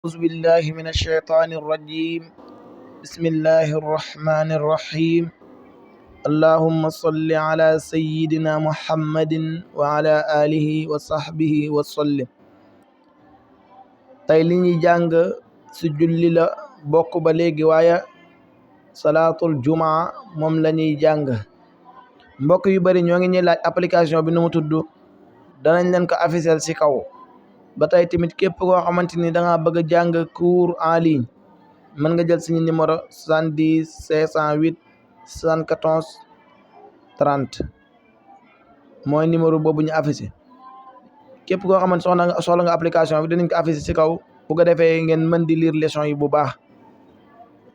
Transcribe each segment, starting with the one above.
أعوذ بالله من الشيطان الرجيم. بسم الله الرحمن الرحيم. اللهم صل على سيدنا محمد وعلى آله وصحبه وسلم. tey li ñuy jàng ci julli la bokk ba léegi waaye salaatul jumaa moom la ñuy jàng. mbokk yu bari ñoo ngi ñuy laaj application bi nu mu tudd, danañ leen ko afficher ci kaw. ba tey tamit képp koo xamante ni da nga bëgg a jàng cours en ligne mën nga jël suñu numéro 70 508 74 30 mooy numéro boobu ñu affiché. képp koo xamante soxla nga application bi dinañ ko affiché ci kaw bu ko defee ngeen mën di lire leçon yi bu baax.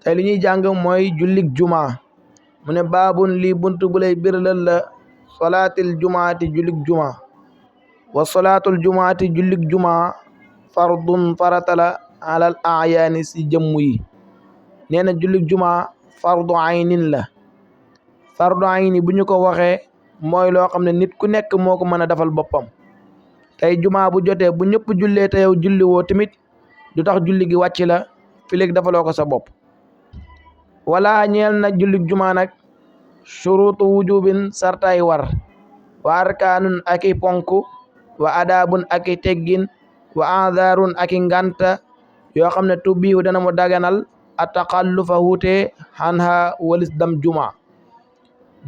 tey li ñuy jàng mooy jullik jumaa. mu ne baabun lii buntu bu lay biralal la salaatil jumaati jullik jumaa. wa salaatul jumaati jullik jumaa fardun faratala alal ayaani si jëmm yi. nee na jullik jumaa fardu aynin la. fardu ayni bu ñu ko waxee mooy loo xam ne nit ku nekk moo ko mën a defal boppam. tey jumaa bu jotee bu ñëpp jullee te yow julli woo tamit du tax julli gi wàcc la fi léegi defaloo ko sa bopp. wala ñeel na jullik jumaa nag shuruutu wujubin sartaay war wa arkaanun aki ponk wa adaabun aki teggin wa aadaarun aki nganta yoo xam ne tubbiihu dana mu daganal a taqallufa wuute xanha walis dam jumaa.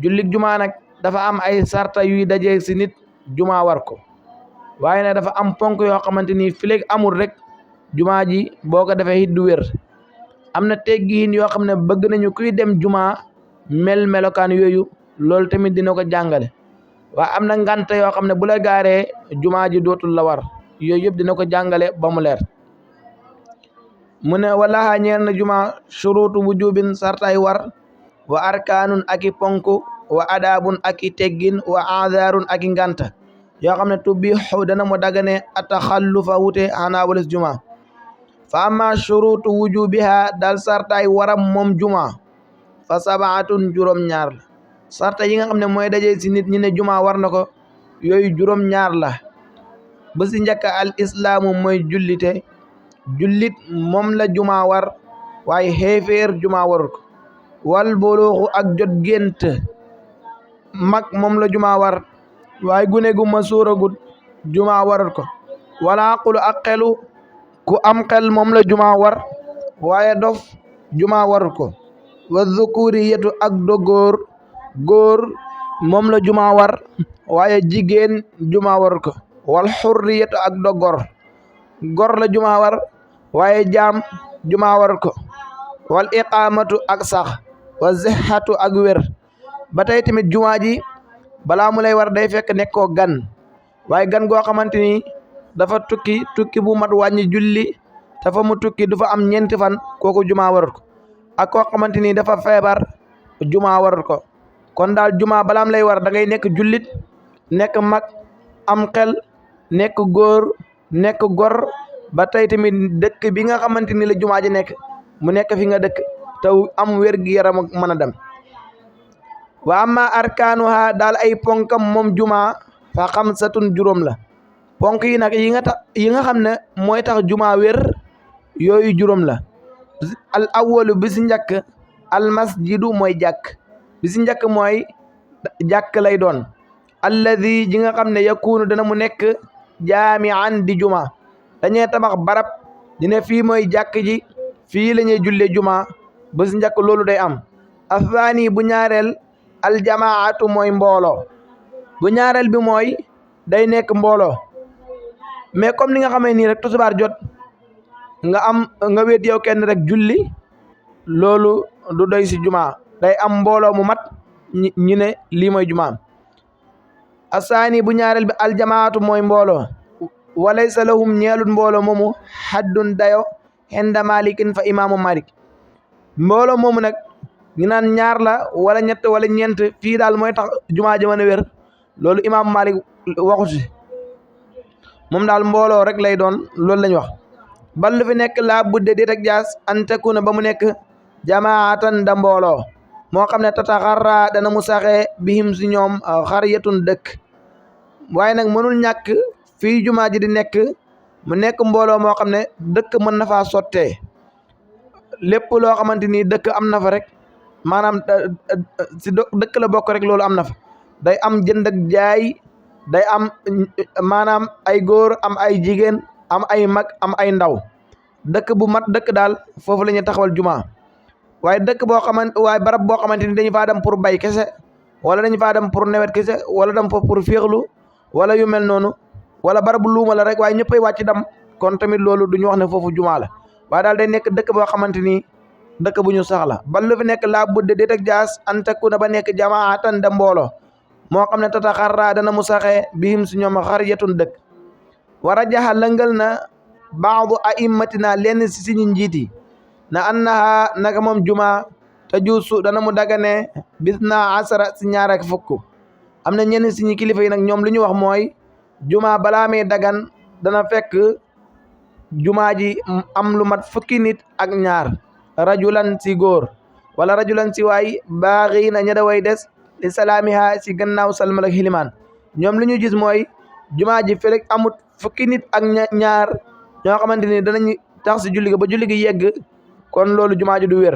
jullik jumaa nag dafa am ay sarta yuy dajee si nit jumaa war ko, waaye nag dafa am ponk yoo xamante ni fileeg amul rek jumaa ji boo ko defee it du wér. am na teggiin yoo xam ne bëgg nañu kuy dem jumaa melokaan yooyu, loolu tamit dina ko jàngale. waaye am na nganta yoo xam ne bu la gaaree jumaa ji dootul la war, yooyu yëpp dina ko jàngale ba mu leer. mu ne walaha ñeer na jumaa shuruutu wujubin sartay war wa arkaanun aki ponk wa adaabun aki teggin wa aadaarun aki nganta yoo xam ne tubbi dana mu dagane a taxallufa wute xanaa walis jumaa. fa amma shuruutu wujubiha dal sartay waram moom jumaa fa sabaatun juróom ñaar la. sarta yi nga xam ne mooy dajee si nit ñi ne jumaa war na ko yooyu juróom ñaar la. ba si njëkk al islaamu mooy jullite. jullit moom la jumaa war waaye xeefeer jumaa warut ko. wal buluuxu ak jot gént. mag moom la jumaa war waaye gune gu ma sóoragut jumaa warut ko. wala aqulu ak xelu ku am xel moom la jumaa war waaye dof jumaa warut ko. wa zukuriyatu ak dogóor góor moom la jumaa war waaye jigéen jumaa warut ko. wal xurriyatu ak dogor gor la jumaa war waaye jaam jumaa warut ko. wal iqaamatu ak sax wa zihatu ak wér. ba tey tamit jumaa ji balaa mu lay war day fekk nekkoo gan, waaye gan goo xamante ni dafa tukki bu mat wàññi julli te fa mu tukki du fa am ñeenti fan kooku jumaa warut ko. ak koo xamante ni dafa feebar jumaa warut ko. kon daal jumaa balaam lay war da ngay nekk jullit, nekk mag, am xel, nekk góor, nekk gor. ba tey tamit dëkk bi nga xamante ni la jumaa ji nekk mu nekk fi nga dëkk te am wér gi yaram ak mën a dem. wa amma arkaanuha daal ay ponkam moom jumaa fa xamsatun juróom la. ponk yi nag yi nga xam ne mooy tax jumaa wér yooyu juróom la. al awwalu bi si njëkk al masjidu mooy jàkk. bi si njëkk mooy jàkk lay doon. alladi ji nga xam ne yakunu dana mu nekk jaami'an di juma. dañuy tabax barab dina fii mooy jàkk ji fii la ñuy julle juma ba si njëkk loolu day am. athani bu ñaareel aljamaatu mooy mbooloo. bu ñaareel bi mooy day nekk mbooloo mais comme ni nga xamee nii rek tusubaar jot nga wéet yow kenn rek julli loolu du doy si juma. day am mbooloo mu mat ñu ne lii mooy jumaam. asaani bu ñaareel bi aljamaatu mooy mbooloo. walaysa lahum ñeelut mbooloo moomu haddun dayo inda malikin fa imaamu malik. mbooloo moomu nag ñu naan ñaar la wala ñett wala ñeent fii daal mooy tax jumaa ji mën a wér loolu imaamu malik waxu si. moom daal mbooloo rek lay doon loolu lañ wax. bal lu fi nekk laa budde di rek jaas an takuna ba mu nekk jamaatan da mbooloo moo xam ne tataxarra dana mu saxee bihim si ñoom xariyatun dëkk. waaye nag mënul ñàkk fii jumaa ji di nekk mu nekk mbooloo moo xam ne dëkk mën na faa sottee lépp loo xamante ni dëkk am na fa rek maanaam si dëkk la bokk rek loolu am na fa day am jënd ak jaay day am maanaam ay góor am ay jigéen am ay mag am ay ndaw dëkk bu mat dëkk daal foofu la ñuy taxawal jumaa waaye dëkk boo xamante waaye barab boo xamante ni dañu faa dem pour bay kese wala dañu faa dem pour nawet kese wala dem fa pour féexlu wala yu mel noonu wala barabu luuma la rek waaye ñëppay wàcc dem kon tamit loolu du ñu wax ne foofu jumaa la waaye daal day nekk dëkk boo xamante ni dëkk bu ñu saxla ba lu fi nekk laa budde déet ak jaas an takuna ba nekk jamaatan da mbooloo moo xam ne tataxarra dana mu saxee bihim si ñoom xaryatun dëkk war a jaxa lëngal na baadu aimmatina lenn si suñu njiit yi na annaha naka moom jumaa te juusu dana mu dagane bis naa asara si ñaar ak fukk am na ñenn suñu kilifa yi nag ñoom lu ñu wax mooy jumaa balaa may dagan dana fekk jumaa ji am lu mat fukki nit ak ñaar rajulan si góor wala rajulan si waay baaxi na ña way des li salaamiha si gannaaw salmal ak xilimaan ñoom lu ñu gis mooy jumaa ji felek amut fukki nit ak ñaar ñoo xamante ni danañ tax si julli gi ba julli gi yegg kon loolu jumaa ji du wér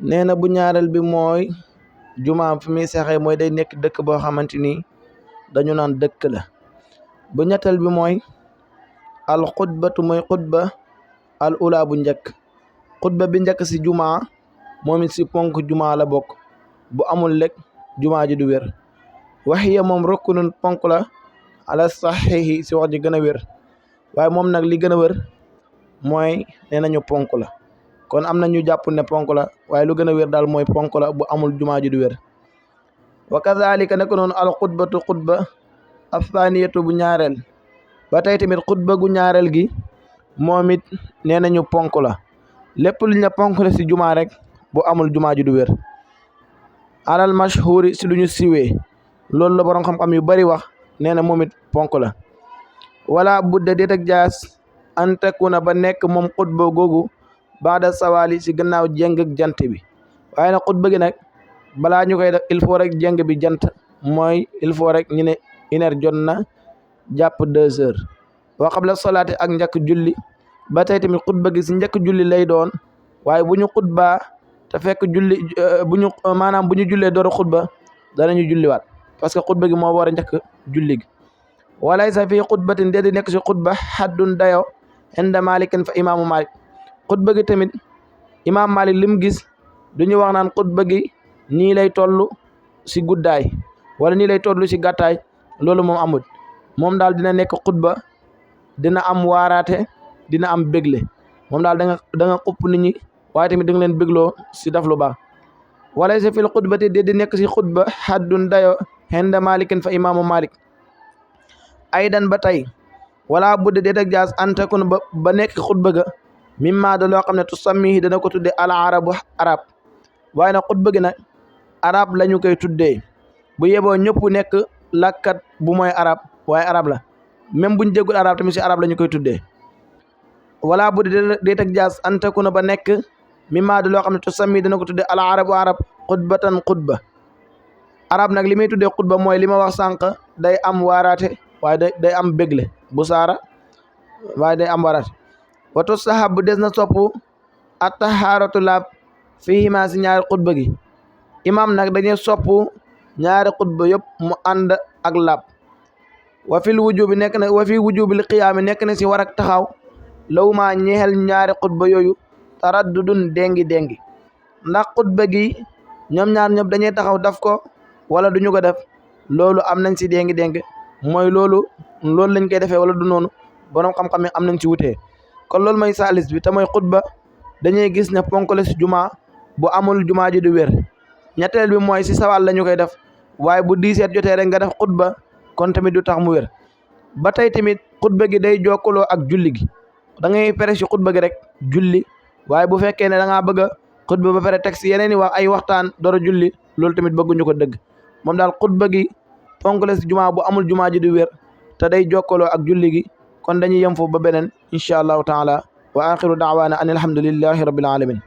nee na bu ñaareel bi mooy jumaa fi muy saxee mooy day nekk dëkk boo xamante ni dañu naan dëkk la bu ñetteel bi mooy al xutbatu mooy xutba al ula bu njëkk xutba bi njëkk si jumaa moom it si ponk jumaa la bokk bu amul lekk jumaa ji du wér waxiya moom rukkunun ponk la ala saxiixi si wax ji gën a wér waaye moom nag li gën a wér mooy nee nañu ponk la kon am na ñu jàpp ne ponk la waaye lu gën a wér daal mooy ponk la bu amul jumaa ji du wér wa kazalika nekk noonu al xutbatu xutba afaniyatu bu ñaareel ba tey tamit xutba gu ñaareel gi moom it nee nañu ponk la lépp lu ñu ne ponk la si jumaa rek bu amul jumaa ji du wér alal mashhuri si lu ñu siwee loolu la borom xam-xam yu bari wax nee na moom it ponk la wala budda déet ak jaas an takuna ba nekk moom xutba googu baada sawali si gannaaw jeng ak jant bi waaye nag xutba gi nag balaa ñu koy def il faut rek jeng bi jant mooy il faut rek ñu ne 1 heure jot na jàpp 2 heures wa qabla salaati ak njëkk julli ba tey tamit xutba gi si njëkk julli lay doon waaye bu ñu xutbaa te fekk julli bu ñu jullee door a xutba danañu julliwaat parce que xutba gi moo war a njëkk julli gi walaysa fii xutbatin déedi nekk si xutba haddun dayo inda malikin fa imaamu malik xutba gi tamit imaam malik lim gis du ñu wax naan xutba gi nii lay toll si guddaay wala nii lay toll si gàttaay loolu moom amul moom daal dina nekk xutba dina am waaraate dina am bégle moom daal da nga xupp nit ñi waaye tamit da nga leen bégloo si daf lu baax walaysa fil xutbati déedi nekk si xutba haddun dayo inda malikin fa imaamu malik aydan ba tey wala budde déet ak jaas antakun ba nekk xutba ga mimma da loo xam ne tu sammihi dana ko tudde al arabu arab waaye nag xutba gi nag arab la ñu koy tuddee bu yeboo ñëpp nekk làkkat bu mooy arab waaye arab la même buñ déggul arab tamit si arab la ñu koy tuddee wala budde déet ak jaas antakuna ba nekk mimma da loo xam ne tu sammihi dana ko tudde al arabu arab xutbatan xutba arab nag li muy tuddee xutba mooy li ma wax sànq day am waaraate waaye day am bégle bu saara waaye day am waaraate watu sahab des na sopp at taharatu laab fiihima si ñaari xutba gi imam nag dañuy sopp ñaari xutba yëpp mu ànd ak laab wa fi wujubil qiyaami nekk na si war ak taxaw law ma ñeexel ñaari xutba yooyu taraddudun déngi ndax xutba gi ñoom ñaar ñëpp dañuy taxaw daf ko wala duñu ko def loolu am nañ si déngi mooy loolu lañ koy defee wala du noonu borom xam-xam am nañ ci wutee kon loolu mooy saalis bi te mooy xutba dañuy gis ne ponk la si jumaa bu amul jumaa ji du wér ñetteel bi mooy si sawal la ñu koy def waaye bu 10 heures jotee rek nga def xutba kon tamit du tax mu wér ba tey tamit xutba gi day jokkaloo ak julli gi da ngay pere si xutba gi rek julli waaye bu fekkee ne da ngaa bëgg a xutba ba pare teg si yeneen i wax ay waxtaan door a julli loolu tamit bëgguñu ko dëgg moom daal xutba gi ponk la si jumaa bu amul jumaa ji du wér te day jokkaloo ak julli gi kon dañuy yem foofu ba beneen incha allahu taala wa axiru daawaana an alhamdulillahi rabbil alamin